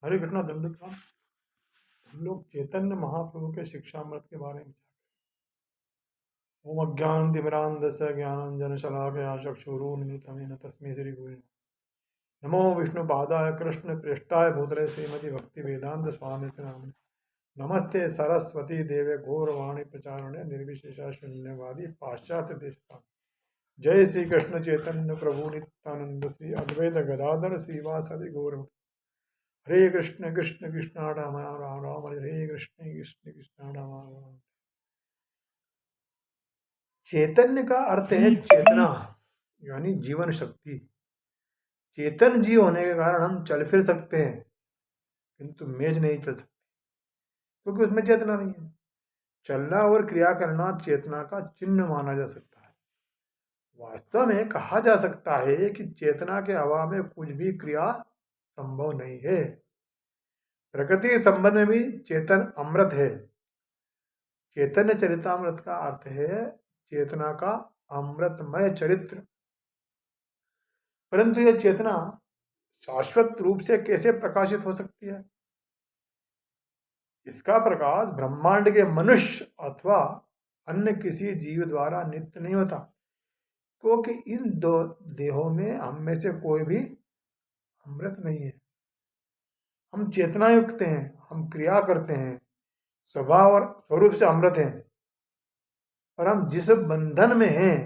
हरे कृष्णा दंडक राम। हम लोग चैतन्य महाप्रभु के शिक्षामृत के बारे में। ओम अज्ञानतिमिरान्धस्य ज्ञानाञ्जनशलाकया चक्षुरुन्मिलितं तस्मै श्रीगुरुवे नमो विष्णुपादाय कृष्णप्रेष्ठाय भूतले श्रीमती भक्तिवेदांत स्वामिते नामिने नमस्ते सरस्वती देवे गौरवाणी प्रचारणे निर्विशेषा शून्यवादी पाश्चात्य देशता। जय श्री कृष्ण चैतन्य प्रभु नित्यानंद श्री अद्वैत गदाधर श्रीवासदि गौर। हरे कृष्ण कृष्ण कृष्ण राम राम राम हरे कृष्ण कृष्ण कृष्ण राम राम। चैतन्य का अर्थ है चेतना, यानी जीवन शक्ति। चेतन जीव होने के कारण हम चल फिर सकते हैं, किंतु मेज नहीं चल सकती क्योंकि उसमें चेतना नहीं है। चलना और क्रिया करना चेतना का चिन्ह माना जा सकता है। वास्तव में कहा जा सकता है कि चेतना के अभाव में कुछ भी क्रिया संभव नहीं है। प्रकृति के संबंध में भी चेतन अमृत है। चैतन्य चरितामृत का अर्थ है चेतना का अमृतमय चरित्र। परंतु यह चेतना शाश्वत रूप से कैसे प्रकाशित हो सकती है? इसका प्रकाश ब्रह्मांड के मनुष्य अथवा अन्य किसी जीव द्वारा नित्य नहीं होता, क्योंकि इन दो देहों में हम में से कोई भी अमृत नहीं है। हम चेतना युक्त हैं, हम क्रिया करते हैं, स्वभाव और स्वरूप से अमृत हैं, और हम जिस बंधन में हैं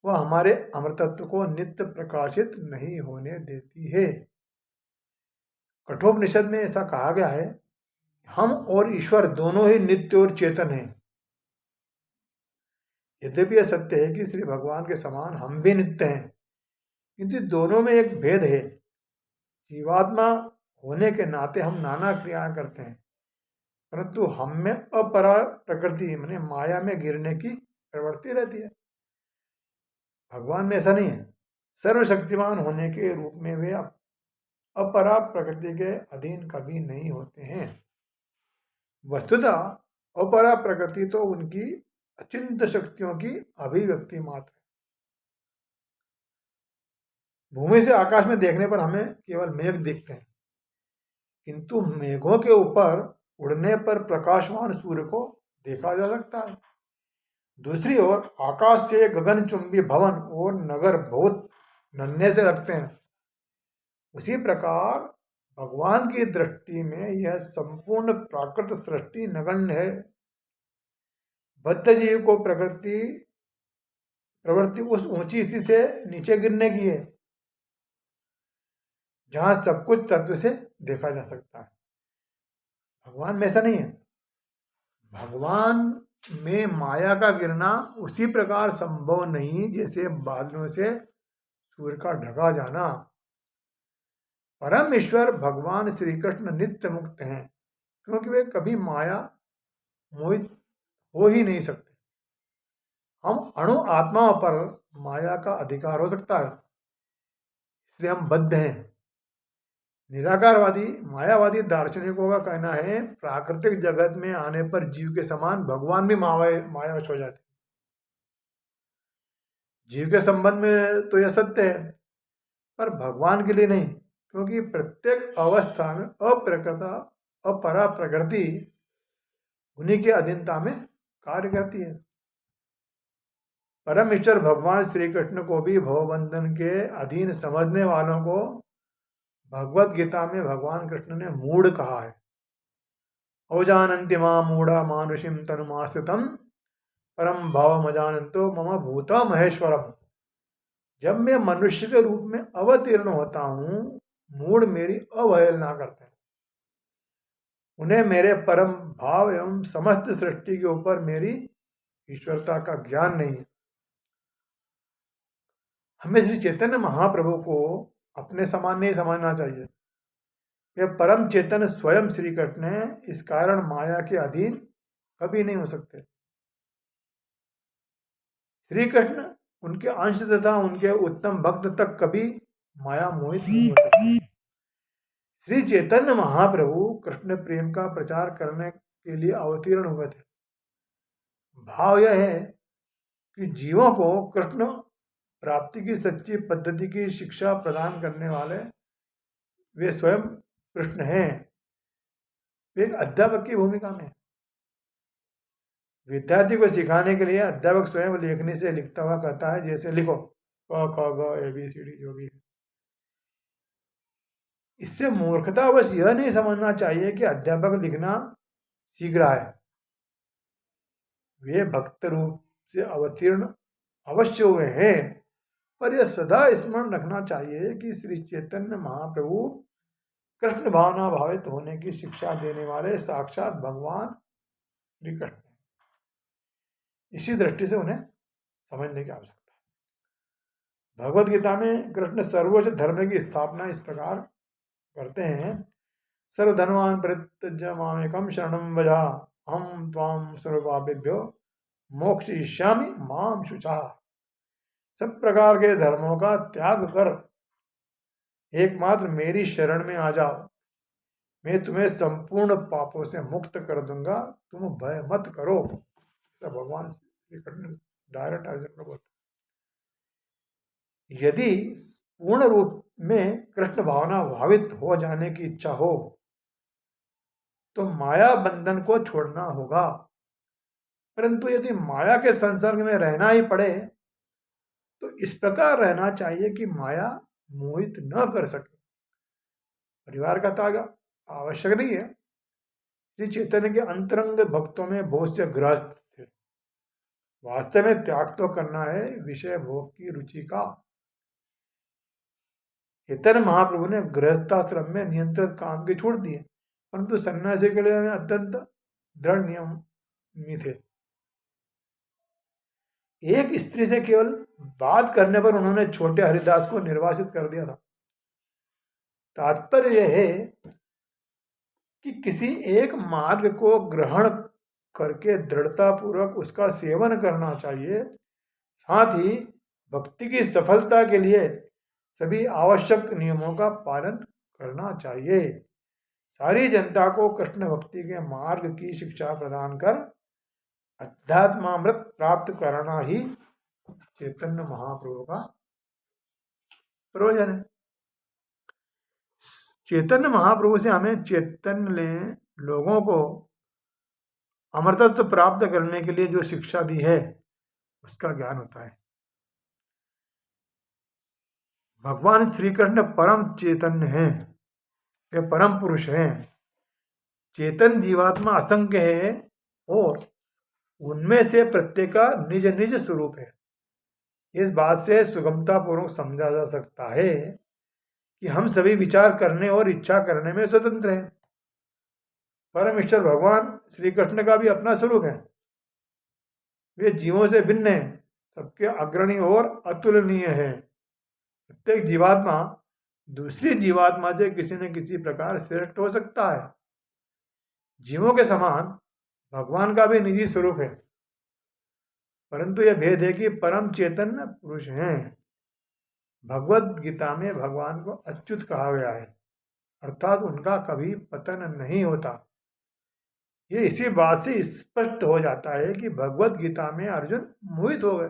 वह हमारे अमृतत्व को नित्य प्रकाशित नहीं होने देती है। कठोपनिषद में ऐसा कहा गया है, हम और ईश्वर दोनों ही नित्य और चेतन हैं। यद्यपि यह सत्य है कि श्री भगवान के समान हम भी नित्य हैं, किंतु दोनों में एक भेद है। जीवात्मा होने के नाते हम नाना क्रियाएं करते हैं, परंतु हम में अपरा प्रकृति माने माया में गिरने की प्रवृत्ति रहती है। भगवान में ऐसा नहीं है। सर्वशक्तिमान होने के रूप में वे अपरा प्रकृति के अधीन कभी नहीं होते हैं। वस्तुतः अपरा प्रकृति तो उनकी अचिंत्य शक्तियों की अभिव्यक्ति मात्र है। भूमि से आकाश में देखने पर हमें केवल मेघ दिखते हैं, किंतु मेघों के ऊपर उड़ने पर प्रकाशवान सूर्य को देखा जा सकता है। दूसरी ओर आकाश से गगनचुंबी भवन और नगर बहुत नन्हे से लगते हैं। उसी प्रकार भगवान की दृष्टि में यह संपूर्ण प्राकृत सृष्टि नगण्य है। बद्ध जीव को प्रवृत्ति उस ऊंची स्थिति से नीचे गिरने की है जहां सब कुछ तत्व से देखा जा सकता है। भगवान में ऐसा नहीं है। भगवान में माया का गिरना उसी प्रकार संभव नहीं जैसे बादलों से सूर्य का ढका जाना। परम ईश्वर भगवान श्री कृष्ण नित्य मुक्त हैं, क्योंकि वे कभी माया मोहित हो ही नहीं सकते। हम अणु आत्माओं पर माया का अधिकार हो सकता है, इसलिए हम बद्ध हैं। निराकारवादी मायावादी दार्शनिकों का कहना है प्राकृतिक जगत में आने पर जीव के समान भगवान भी मायावश हो जाते। जीव के संबंध में तो यह सत्य है, पर भगवान के लिए नहीं, क्योंकि प्रत्येक अवस्था में अपरा प्रकृति उन्हीं के अधीनता में कार्य करती है। परम ईश्वर भगवान श्री कृष्ण को भी भवबंधन के अधीन समझने वालों को भगवत गीता में भगवान कृष्ण ने मूढ़ कहा है। औजानन्ति मां मूढ़ा मानुषिम तनुमाश्रितम परम भावमजानन्तो मम भूत महेश्वरम। जब मैं मनुष्य के रूप में अवतीर्ण होता हूँ, मूढ़ मेरी अवहेलना करते हैं। उन्हें मेरे परम भाव एवं समस्त सृष्टि के ऊपर मेरी ईश्वरता का ज्ञान नहीं है। हमें श्री चैतन्य महाप्रभु को अपने समान नहीं समझना चाहिए। वे परम चेतन स्वयं श्री कृष्ण हैं, इस कारण माया के अधीन कभी नहीं हो सकते। श्री कृष्ण उनके अंश तथा उनके उत्तम भक्त तक कभी माया मोहित नहीं हो सकते। श्री चैतन्य महाप्रभु कृष्ण प्रेम का प्रचार करने के लिए अवतीर्ण हुए थे। भाव यह है कि जीवों को कृष्ण प्राप्ति की सच्ची पद्धति की शिक्षा प्रदान करने वाले वे स्वयं कृष्ण हैं वे एक अध्यापक की भूमिका में। विद्यार्थी को सिखाने के लिए अध्यापक स्वयं लेखनी से लिखता हुआ कहता है, जैसे लिखो क ख ग ABCD जो भी है। इससे मूर्खतावश यह नहीं समझना चाहिए कि अध्यापक लिखना सीख रहा है। वे भक्त रूप से अवतीर्ण अवश्य हुए हैं, पर यह सदा स्मरण रखना चाहिए कि श्री चैतन्य महाप्रभु कृष्ण भावना भावित होने की शिक्षा देने वाले साक्षात भगवान श्री कृष्ण हैं। इसी दृष्टि से उन्हें समझने की आवश्यकता है। भगवद गीता में कृष्ण सर्वोच्च धर्म की स्थापना इस प्रकार करते हैं, सर्वधर्मान् परित्यज्य मामेकं शरणं व्रज अहं त्वां सर्वपापेभ्यो मोक्षयिष्यामि मां शुचः। सब प्रकार के धर्मों का त्याग कर एकमात्र मेरी शरण में आ जाओ, मैं तुम्हें संपूर्ण पापों से मुक्त कर दूंगा, तुम भय मत करो। तो भगवान श्री कृष्ण डायरेक्ट अर्जुन को बोलते। यदि पूर्ण रूप में कृष्ण भावना भावित हो जाने की इच्छा हो तो माया बंधन को छोड़ना होगा, परंतु यदि माया के संसर्ग में रहना ही पड़े तो इस प्रकार रहना चाहिए कि माया मोहित न कर सके। परिवार का त्याग आवश्यक नहीं है। श्री चैतन्य के अंतरंग भक्तों में बहुत से गृहस्थ थे। वास्तव में त्याग तो करना है विषय भोग की रुचि का। चैतन्य महाप्रभु ने गृहस्थाश्रम में नियंत्रित काम की छूट दी है, परंतु सन्यासी के लिए अत्यंत दृढ़ नियम थे। एक स्त्री से केवल बात करने पर उन्होंने छोटे हरिदास को निर्वासित कर दिया था। तात्पर्य यह है कि किसी एक मार्ग को ग्रहण करके दृढ़ता पूर्वक उसका सेवन करना चाहिए। साथ ही भक्ति की सफलता के लिए सभी आवश्यक नियमों का पालन करना चाहिए। सारी जनता को कृष्ण भक्ति के मार्ग की शिक्षा प्रदान कर अध्यात्मामृत प्राप्त करना ही चैतन्य महाप्रभु का प्रयोजन है। चैतन्य महाप्रभु से हमें चैतन्य लोगों को अमृतत्व प्राप्त करने के लिए जो शिक्षा दी है उसका ज्ञान होता है। भगवान श्री कृष्ण परम चैतन्य हैं, वे परम पुरुष हैं। चेतन जीवात्मा असंख्य है और उनमें से प्रत्येक का निज निज स्वरूप है। इस बात से सुगमता पूर्वक समझा जा सकता है कि हम सभी विचार करने और इच्छा करने में स्वतंत्र हैं। परमेश्वर भगवान श्री कृष्ण का भी अपना स्वरूप है। वे जीवों से भिन्न हैं, सबके अग्रणी और अतुलनीय है। प्रत्येक जीवात्मा दूसरी जीवात्मा से किसी न किसी प्रकार श्रेष्ठ हो सकता है। जीवों के समान भगवान का भी निजी स्वरूप है, परंतु यह भेद है कि परम चैतन्य पुरुष हैं। भगवद गीता में भगवान को अच्युत कहा गया है, अर्थात उनका कभी पतन नहीं होता। ये इसी बात से स्पष्ट हो जाता है कि भगवद गीता में अर्जुन मोहित हो गए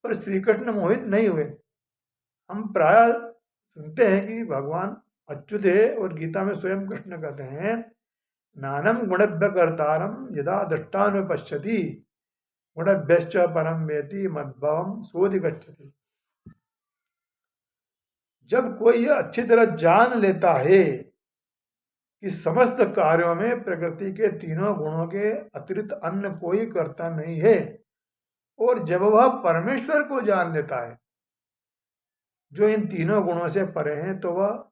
पर श्री कृष्ण मोहित नहीं हुए। हम प्राय सुनते हैं कि भगवान अच्युत है और गीता में स्वयं कृष्ण कहते हैं, नानम गुणभ्य कर्तारम यदा दृष्टानुपश्यति गुणभ्यश्च परम वेति मद्भवम सोधिगच्छति। जब कोई यह अच्छी तरह जान लेता है कि समस्त कार्यों में प्रकृति के तीनों गुणों के अतिरिक्त अन्य कोई कर्ता नहीं है, और जब वह परमेश्वर को जान लेता है जो इन तीनों गुणों से परे हैं, तो वह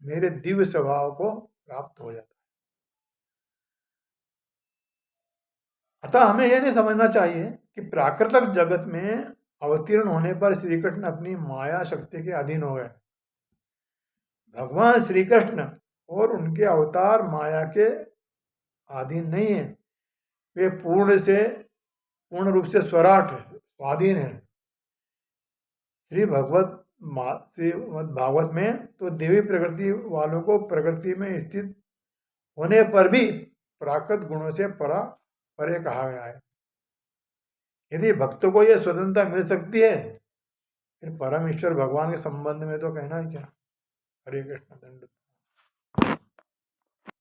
मेरे दिव्य स्वभाव को प्राप्त हो जाता है। अतः हमें यह नहीं समझना चाहिए कि प्राकृतिक जगत में अवतीर्ण होने पर श्री कृष्ण अपनी माया शक्ति के अधीन हो गए। भगवान श्री कृष्ण और उनके अवतार माया के अधीन नहीं है। वे पूर्ण रूप से स्वराट है, स्वाधीन है। श्रीमद् भागवत में तो देवी प्रकृति वालों को प्रकृति में स्थित होने पर भी प्राकृत गुणों से परे कहा गया है। यदि भक्तों को यह स्वतंत्रता मिल सकती है, फिर परमेश्वर भगवान के संबंध में तो कहना ही क्या। हरे कृष्ण दंड।